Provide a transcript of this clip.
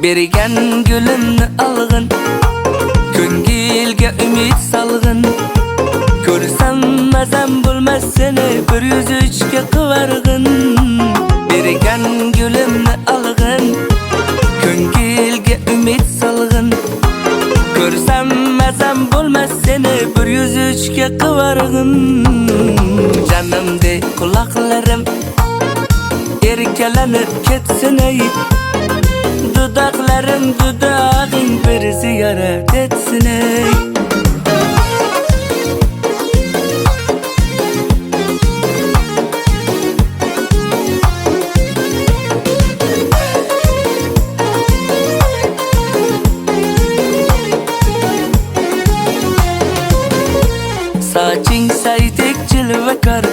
Bergen gülümni algın, ko'ngilga umid salgın. Ko'rsam mazam bo'lmas seni, bir yuz uchga qivarg'in. Bergen gülümni algın, ko'ngilga umid salgın. Ko'rsam mazam bo'lmas seni, bir yuz uchga qivarg'in. Canimdek quloqlarim erkalanib ketsin ey. Dudaklarım dudağın bir ziyaret etsin ey. Saçın saydık cilvekar,